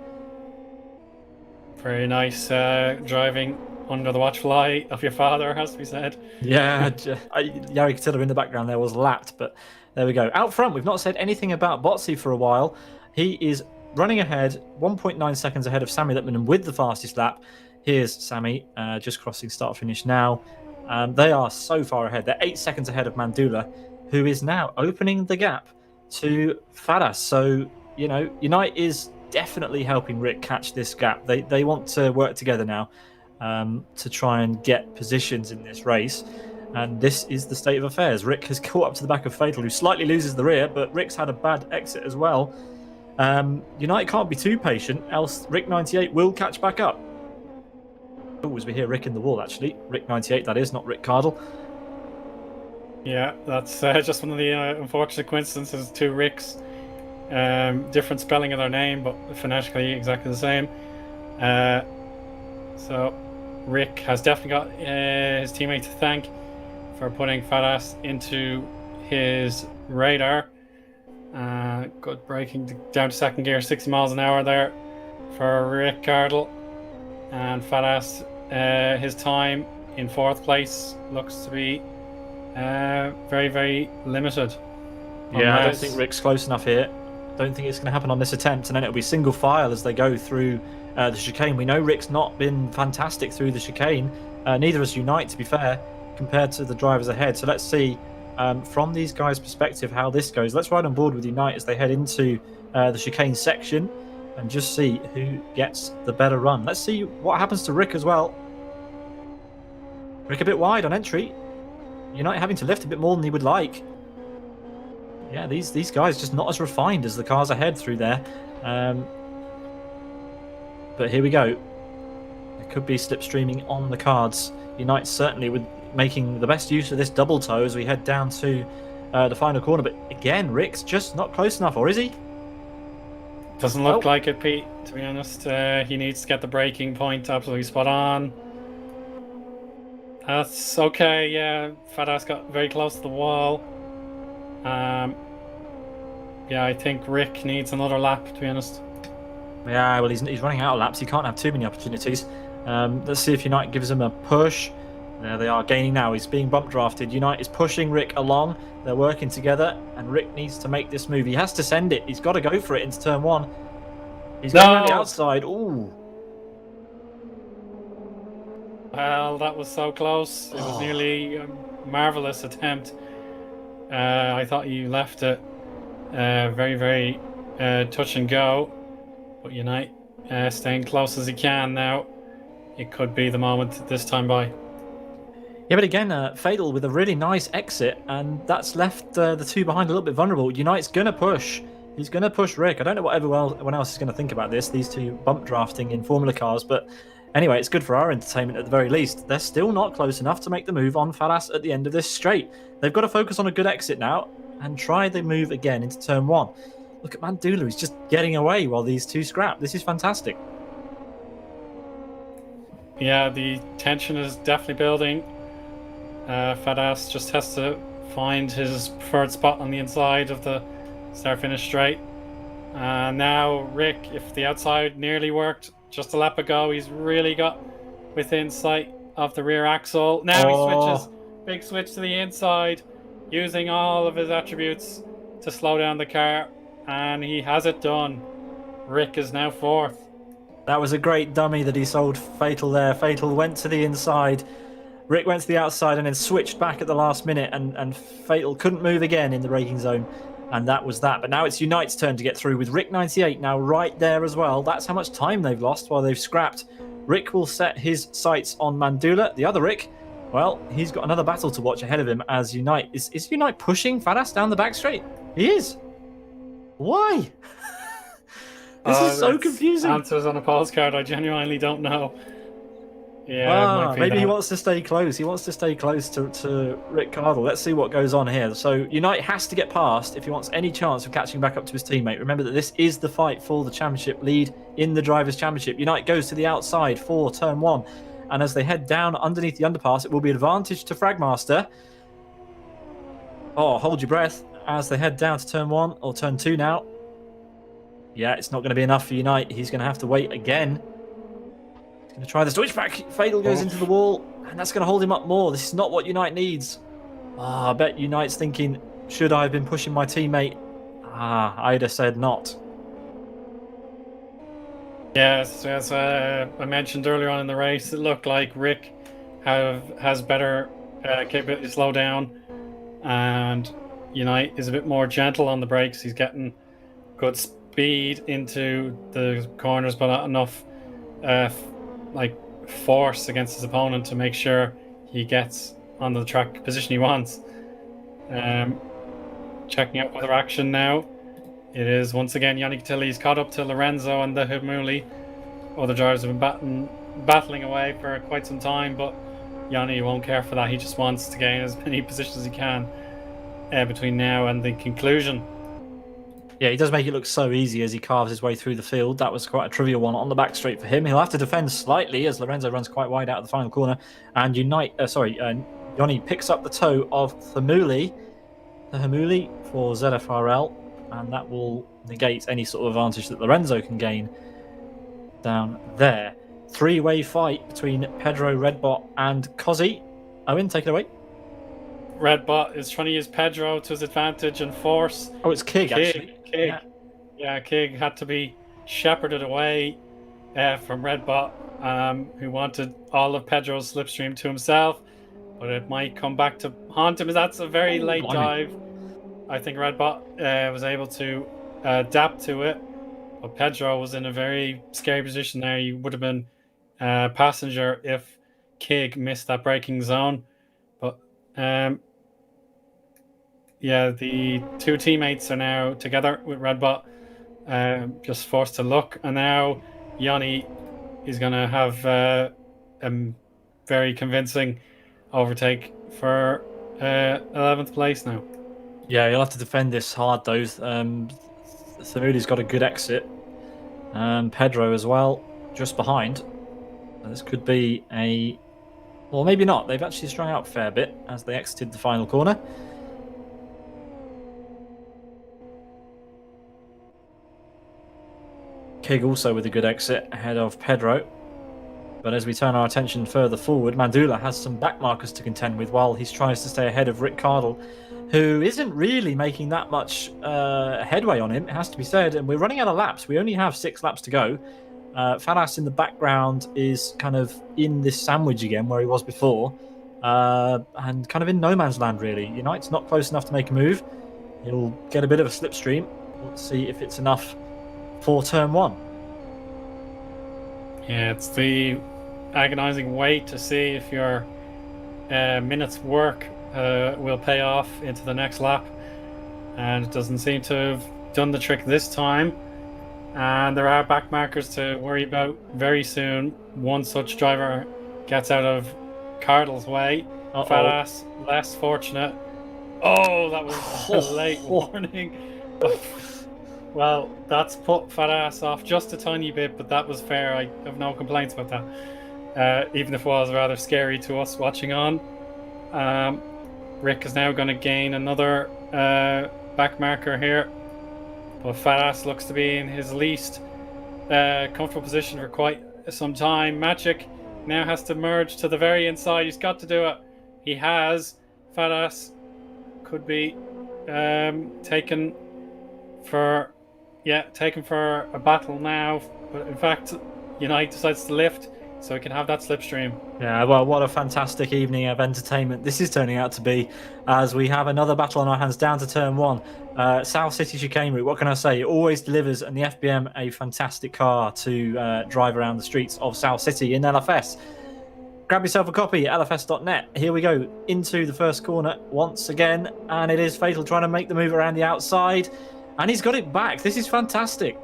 Very nice driving under the watchful eye of your father, has to be said. Yeah, Yari Katilla in the background there was lapped, but there we go. Out front, we've not said anything about Botsy for a while. He is running ahead, 1.9 seconds ahead of Sammy Lipman with the fastest lap. Here's Sammy, just crossing start-finish now. They are so far ahead. They're 8 seconds ahead of Mandula, who is now opening the gap to Fadas. So, you know, Unite is definitely helping Rick catch this gap. They want to work together now to try and get positions in this race. And this is the state of affairs. Rick has caught up to the back of Fatal, who slightly loses the rear, but Rick's had a bad exit as well. Unite can't be too patient, else Rick 98 will catch back up. Oh, as we hear Rick in the wall, actually. Rick 98, that is, not Rick Cardle. Yeah, that's just one of the unfortunate coincidences. Two Ricks, different spelling of their name, but phonetically exactly the same. So Rick has definitely got his teammate to thank for putting Fadas into his radar. Good braking down to second gear, 60 miles an hour there for Rick Cardle. And Fadas, his time in fourth place looks to be very, very limited. Yeah, I don't think Rick's close enough here. Don't think it's going to happen on this attempt, and then it'll be single file as they go through the chicane. We know Rick's not been fantastic through the chicane. Neither has Unite, to be fair, compared to the drivers ahead. So let's see from these guys' perspective how this goes. Let's ride on board with Unite as they head into the chicane section and just see who gets the better run. Let's see what happens to Rick as well. Rick a bit wide on entry. Unite having to lift a bit more than he would like. Yeah, these guys just not as refined as the cars ahead through there. But here we go. There could be slipstreaming on the cards. Unite certainly with making the best use of this double toe as we head down to the final corner. But again, Rick's just not close enough, or is he? Doesn't look like it, Pete, to be honest. He needs to get the braking point absolutely spot on. That's okay, yeah. Fadas got very close to the wall. Yeah, I think Rick needs another lap, to be honest. Yeah, well, he's running out of laps. He can't have too many opportunities. Let's see if Unite gives him a push. There they are, gaining now. He's being bump drafted. Unite is pushing Rick along. They're working together, and Rick needs to make this move. He has to send it. He's got to go for it into turn one. He's going on the outside. Ooh. Well, that was so close. It was nearly a marvellous attempt. I thought you left it very, very touch and go. But Unite staying close as he can now. It could be the moment this time by. Yeah, but again, Fatal with a really nice exit, and that's left the two behind a little bit vulnerable. Unite's going to push. He's going to push Rick. I don't know what everyone else is going to think about this, these two bump drafting in Formula cars, but anyway, it's good for our entertainment at the very least. They're still not close enough to make the move on Fadas at the end of this straight. They've got to focus on a good exit now and try the move again into turn one. Look at Mandula, he's just getting away while these two scrap. This is fantastic. Yeah, the tension is definitely building. Fadas just has to find his preferred spot on the inside of the start-finish straight. Now Rick, if the outside nearly worked just a lap ago, he's really got within sight of the rear axle. Now he switches, big switch to the inside, using all of his attributes to slow down the car, and he has it done. Rick is now fourth. That was a great dummy that he sold Fatal there. Fatal went to the inside. Rick went to the outside and then switched back at the last minute, and Fatal couldn't move again in the braking zone. And that was that. But now it's Unite's turn to get through with Rick 98 now right there as well. That's how much time they've lost while they've scrapped. Rick will set his sights on Mandula. The other Rick, well, he's got another battle to watch ahead of him as Unite. Is Unite pushing Fadas down the back straight? He is. Why? This is so confusing. Answers on a postcard, I genuinely don't know. Yeah, maybe he wants to stay close. He wants to stay close to Rick Cardle. Let's see what goes on here. So Unite has to get past if he wants any chance of catching back up to his teammate. Remember that this is the fight for the championship lead in the Drivers' Championship. Unite goes to the outside for turn one. And as they head down underneath the underpass, it will be advantage to Fragmaster. Oh, hold your breath as they head down to turn one, or turn two now. Yeah, it's not going to be enough for Unite. He's going to have to wait again. Going to try the switchback. Fatal goes into the wall, and that's going to hold him up more. This is not what Unite needs. I bet Unite's thinking, should I have been pushing my teammate? I'd have said not. Yes, as I mentioned earlier on in the race, it looked like Rick has better capability to slow down, and Unite is a bit more gentle on the brakes. He's getting good speed into the corners, but not enough force against his opponent to make sure he gets on the track position he wants. Checking out weather action now. It is once again Yannick Tilly's caught up to Lorenzo and the Humuli. Other drivers have been battling away for quite some time, but Yanni won't care for that. He just wants to gain as many positions as he can between now and the conclusion. Yeah, he does make it look so easy as he carves his way through the field. That was quite a trivial one on the back straight for him. He'll have to defend slightly as Lorenzo runs quite wide out of the final corner. And Yanni picks up the toe of the Humuli for ZFRL, and that will negate any sort of advantage that Lorenzo can gain down there. Three-way fight between Pedro, Redbot, and Cozzy. Owen, take it away. Redbot is trying to use Pedro to his advantage and force. Oh, it's Kig actually. Kig had to be shepherded away from Redbot, who wanted all of Pedro's slipstream to himself, but it might come back to haunt him as that's a very late dive. I think Redbot was able to adapt to it, but Pedro was in a very scary position there. He would have been passenger if Kig missed that braking zone. But the two teammates are now together with Redbot, just forced to look, and now Yanni is going to have a very convincing overtake for 11th place now. Yeah, you'll have to defend this hard, though. Thamudi's got a good exit. Pedro as well, just behind. This could be a... Well, maybe not. They've actually strung out a fair bit as they exited the final corner. Kig also with a good exit ahead of Pedro. But as we turn our attention further forward, Mandula has some back markers to contend with while he tries to stay ahead of Rick Cardle, who isn't really making that much headway on him, it has to be said. And we're running out of laps. We only have 6 laps to go. Fadas in the background is kind of in this sandwich again where he was before, and kind of in no man's land, really. Unite's not close enough to make a move. He'll get a bit of a slipstream. Let's see if it's enough for turn 1. Yeah, it's the agonizing wait to see if your minute's work will pay off into the next lap, and it doesn't seem to have done the trick this time. And there are back markers to worry about very soon. One such driver gets out of Cardle's way. Fadas, less fortunate. Oh, that was a late warning. Well, that's put Fadas off just a tiny bit, but that was fair. I have no complaints about that. Even if it was rather scary to us watching on. Rick is now going to gain another back marker here. But Fadas looks to be in his least comfortable position for quite some time. Magic now has to merge to the very inside. He's got to do it. He has. Fadas could be taken for a battle now. But in fact, Unite decides to lift so he can have that slipstream. Yeah, well, what a fantastic evening of entertainment this is turning out to be, as we have another battle on our hands down to turn 1. South City Chicane route, what can I say? It always delivers, and the FBM a fantastic car to drive around the streets of South City in LFS. Grab yourself a copy at lfs.net. Here we go into the first corner once again, and it is Fatal trying to make the move around the outside, and he's got it back. This is fantastic.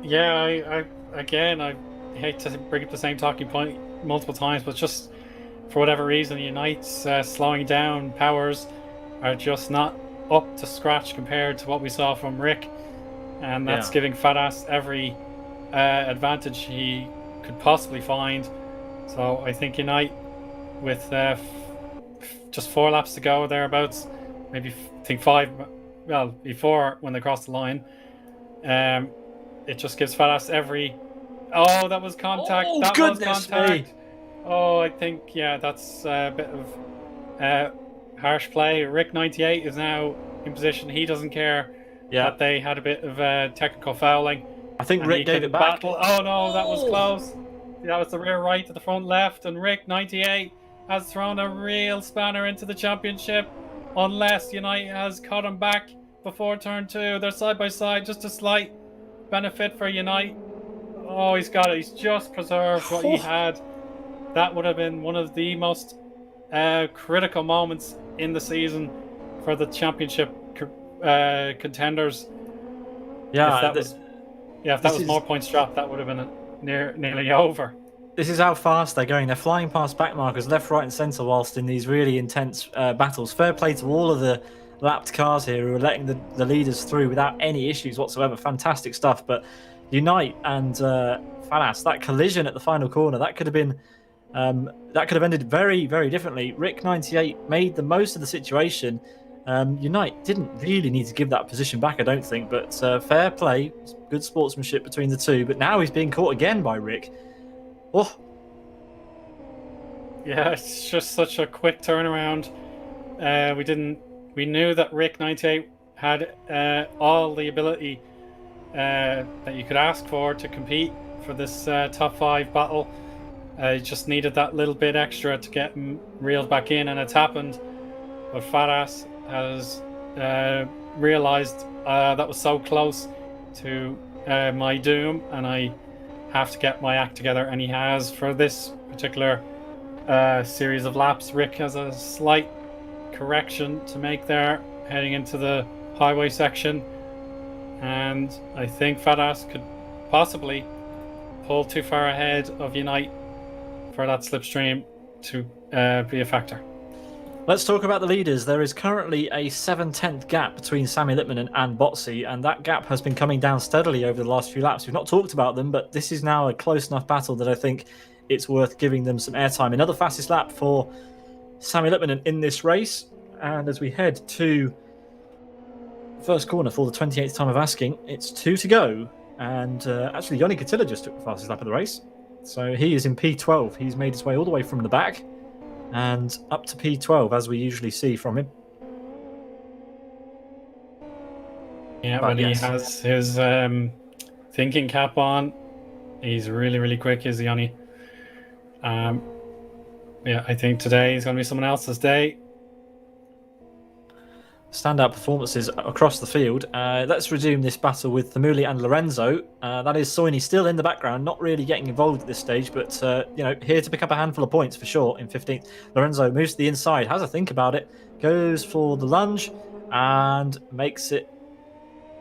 Yeah, I hate to bring up the same talking point multiple times, but just for whatever reason, Unite's slowing down powers are just not up to scratch compared to what we saw from Rick, and that's giving Fadas every advantage he could possibly find. So I think Unite, with just 4 laps to go thereabouts, maybe I think 5, well, before when they cross the line, it just gives Fadas every Oh, that was contact. Oh, that was goodness contact. me. Oh, I think, yeah, that's a bit of harsh play. Rick 98 is now in position. He doesn't care Yeah, that they had a bit of technical fouling. I think And he Rick gave can it back. battle. Oh no, that was Oh. close. That was the rear right to the front left, and Rick 98 has thrown a real spanner into the championship. Unless United has caught him back before turn 2. They're side by side, just a slight benefit for United. Oh, he's got it. He's just preserved what he had. That would have been one of the most critical moments in the season for the championship contenders. Yeah, If that was Yeah, if that was more points dropped, that would have been nearly over. This is how fast they're going. They're flying past back markers left, right, and centre whilst in these really intense battles. Fair play to all of the lapped cars here who are letting the leaders through without any issues whatsoever. Fantastic stuff. But Unite and Falas, that collision at the final corner, that could have been that could have ended very, very differently. Rick 98 made the most of the situation. Unite didn't really need to give that position back, I don't think, but fair play, good sportsmanship between the two. But now he's being caught again by Rick. Oh, yeah, it's just such a quick turnaround. We knew that Rick 98 had all the ability that you could ask for to compete for this top 5 battle. He just needed that little bit extra to get him reeled back in, and it's happened. But Faras has realized that was so close to my doom, and I have to get my act together, and he has for this particular series of laps. Rick has a slight correction to make there heading into the highway section, and I think Faras could possibly pull too far ahead of Unite for that slipstream to be a factor. Let's talk about the leaders. There is currently a 7/10 gap between Sami Lippmanen and Botsy, and that gap has been coming down steadily over the last few laps. We've not talked about them, but this is now a close enough battle that I think it's worth giving them some airtime. Another fastest lap for Sami Lippmanen in this race, and as we head to first corner for the 28th time of asking, it's 2 to go, and actually Joni Katila just took the fastest lap of the race, so he is in P12. He's made his way all the way from the back and up to P12, as we usually see from him. Yeah, but yes, he has his thinking cap on. He's really, really quick, is Yanni. Yeah, I think today is going to be someone else's day. Standout performances across the field. Let's resume this battle with Thamuli and Lorenzo. That is Soini still in the background, not really getting involved at this stage, but here to pick up a handful of points for sure in 15th. Lorenzo moves to the inside, has a think about it, goes for the lunge, and makes it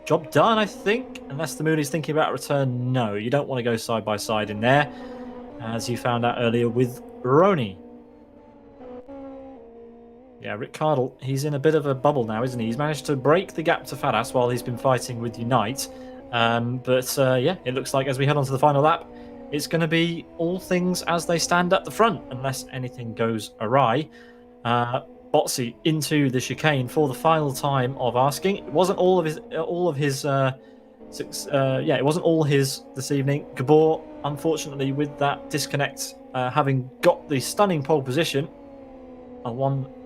job done, I think. Unless Thamuli's thinking about a return, no, you don't want to go side by side in there, as you found out earlier with Rony. Yeah, Rick Cardle, he's in a bit of a bubble now, isn't he? He's managed to break the gap to Fadas while he's been fighting with Unite. It looks like as we head on to the final lap, it's going to be all things as they stand at the front, unless anything goes awry. Botsy into the chicane for the final time of asking. It wasn't all of his it wasn't all his this evening. Gabor, unfortunately, with that disconnect, having got the stunning pole position, a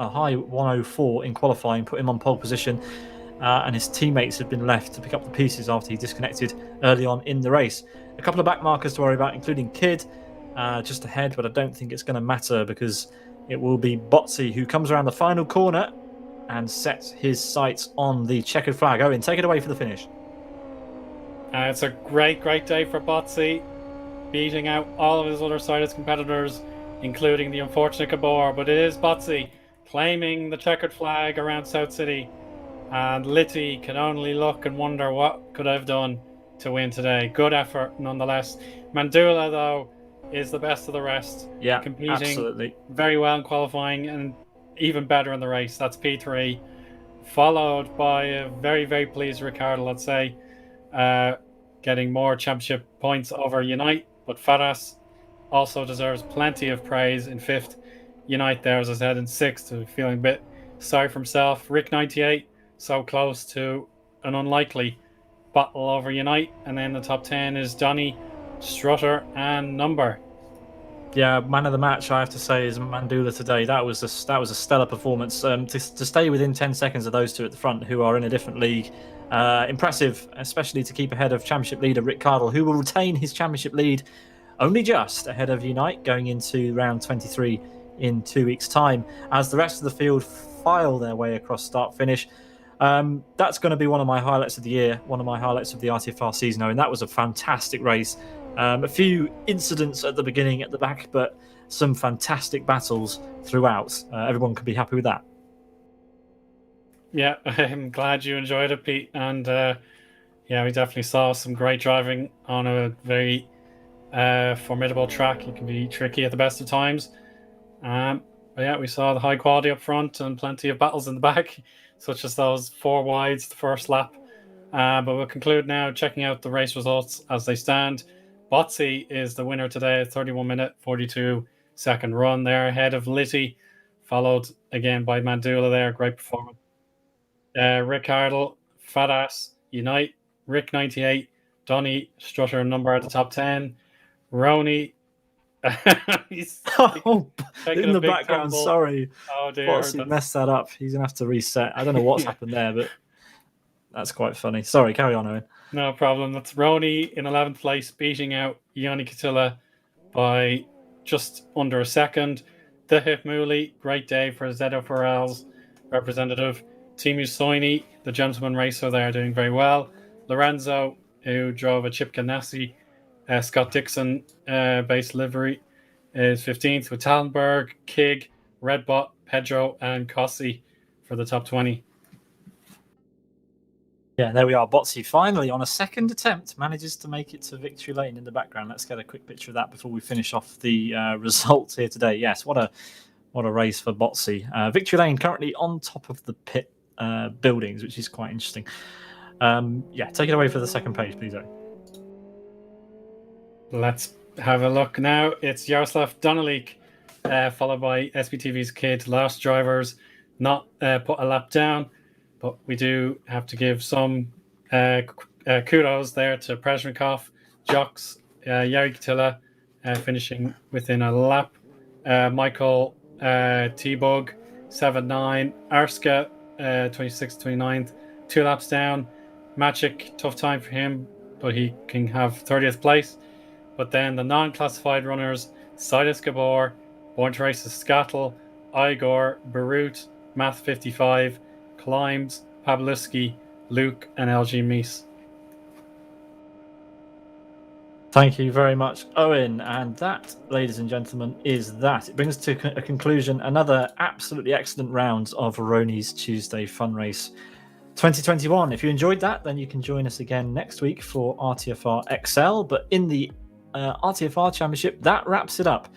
high 104 in qualifying, put him on pole position, and his teammates have been left to pick up the pieces after he disconnected early on in the race. A couple of back markers to worry about, including Kidd just ahead, but I don't think it's going to matter because it will be Botsy who comes around the final corner and sets his sights on the checkered flag. Owen, take it away for the finish. It's a great day for Botsy, beating out all of his other sided competitors, including the unfortunate Gabor, but it is Botsy claiming the checkered flag around South City, and Litty can only look and wonder what could I have done to win today. Good effort nonetheless. Mandula, though, is the best of the rest. Yeah, competing absolutely very well in qualifying and even better in the race. That's P3, followed by a very, very pleased Ricardo, let's say, getting more championship points over Unite, but Faras also deserves plenty of praise in 5th. Unite there, as I said, in 6th, feeling a bit sorry for himself. Rick 98, so close to an unlikely battle over Unite. And then the top 10 is Donny Strutter, and Number. Yeah, man of the match, I have to say, is Mandula today. That was a stellar performance. To stay within 10 seconds of those two at the front, who are in a different league, impressive, especially to keep ahead of Championship leader Rick Cardle, who will retain his Championship lead only just ahead of Unite going into round 23 in 2 weeks' time, as the rest of the field file their way across start-finish. That's going to be one of my highlights of the year, one of my highlights of the RTFR season, and that was a fantastic race. A few incidents at the beginning at the back, but some fantastic battles throughout. Everyone can be happy with that. Yeah, I'm glad you enjoyed it, Pete. And yeah, we definitely saw some great driving on a very formidable track. It can be tricky at the best of times. But yeah, we saw the high quality up front and plenty of battles in the back, such as those 4 wides the first lap. But we'll conclude now checking out the race results as they stand. Botsy is the winner today, 31-minute, 42-second run there, ahead of Litty, followed again by Mandula there. Great performance. Rick Cardle, Fatass, Unite, Rick 98, Donny, Strutter, and Number at the top 10. Rony, he's in the background, tumble. sorry. Oh dear. Botsy messed that up. He's going to have to reset. I don't know what's happened there, but that's quite funny. Sorry, carry on, Owen. No problem. That's Rony in 11th place, beating out Yanni Catilla by just under a second. The Hip Mooley, great day for Zedo Farrell's representative. Timu Soini, the gentleman racer there, doing very well. Lorenzo, who drove a Chip Ganassi. Scott Dixon, base livery, is 15th with Tallenberg, Kig, Redbot, Pedro, and Cossi for the top 20. Yeah, there we are. Botsy finally, on a second attempt, manages to make it to victory lane in the background. Let's get a quick picture of that before we finish off the results here today. Yes, what a race for Botsy. Victory lane currently on top of the pit buildings, which is quite interesting. Yeah, take it away for the second page, please, Owen. Let's have a look now. It's Yaroslav Donalik, followed by SBTV's Kid. Last drivers not put a lap down, but we do have to give some kudos there to Prezhnikov, Jox, Yari Katila, finishing within a lap. Michael T-Bug, 7-9. Arska, 26th, 29th, 2 laps down. Magic, tough time for him, but he can have 30th place. But then the non-classified runners, Sidus Gabor, Born to Races Scattle, Igor, Barut, Math 55, Climbs, Pavlovsky, Luke, and LG Meese. Thank you very much, Owen. And that, ladies and gentlemen, is that. It brings to a conclusion another absolutely excellent round of Rony's Tuesday Fun Race 2021. If you enjoyed that, then you can join us again next week for RTFR XL. But in the RTFR Championship, that wraps it up.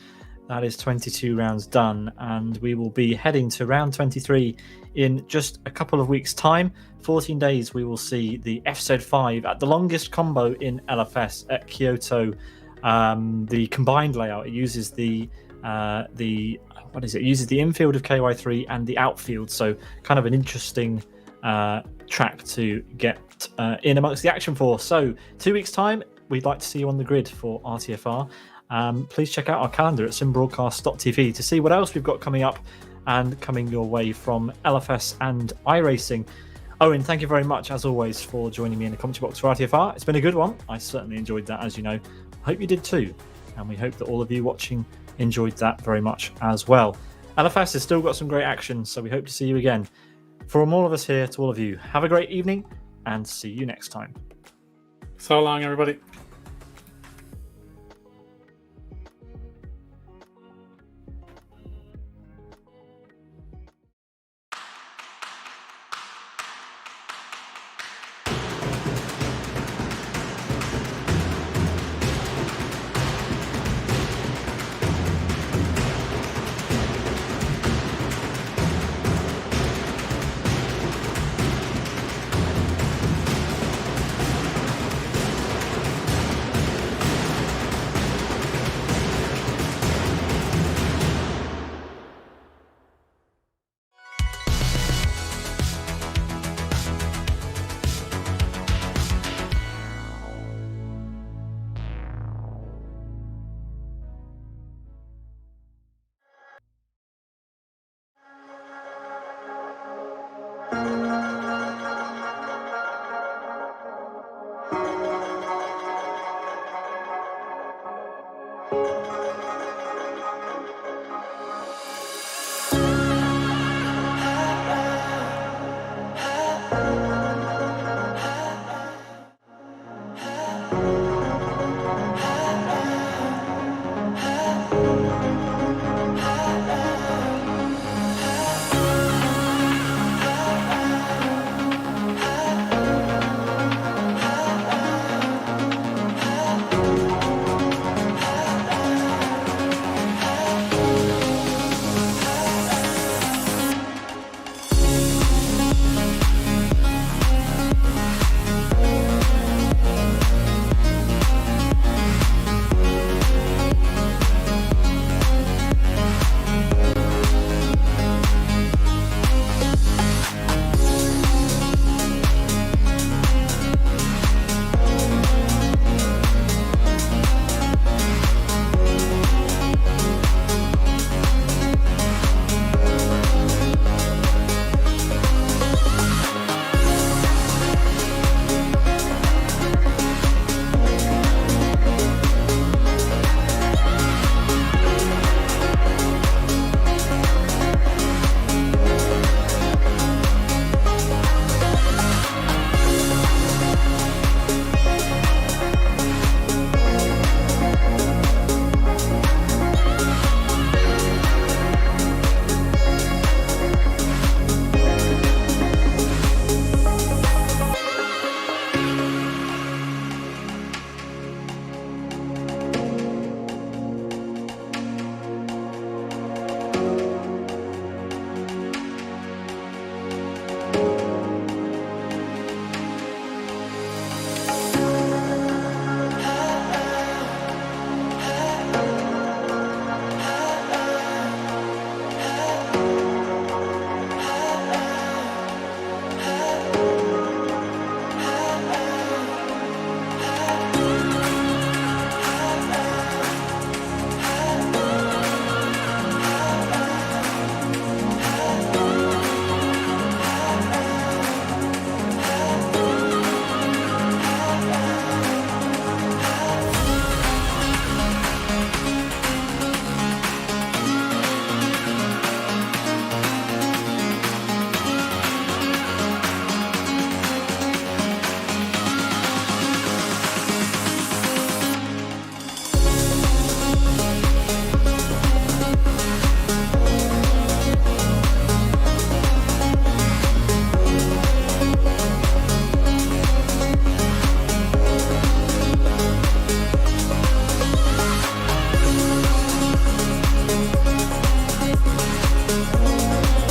That is 22 rounds done, and we will be heading to round 23 in just a couple of weeks' time. 14 days, we will see the FZ5 at the longest combo in LFS at Kyoto. The combined layout, it uses the It uses the infield of KY3 and the outfield, so kind of an interesting track to get in amongst the action for. So 2 weeks' time, we'd like to see you on the grid for RTFR. Please check out our calendar at simbroadcast.tv to see what else we've got coming up and coming your way from LFS and iRacing. Owen, thank you very much, as always, for joining me in the commentary box for RTFR. It's been a good one. I certainly enjoyed that, as you know. I hope you did too. And we hope that all of you watching enjoyed that very much as well. LFS has still got some great action, so we hope to see you again. From all of us here to all of you, have a great evening and see you next time. So long, everybody.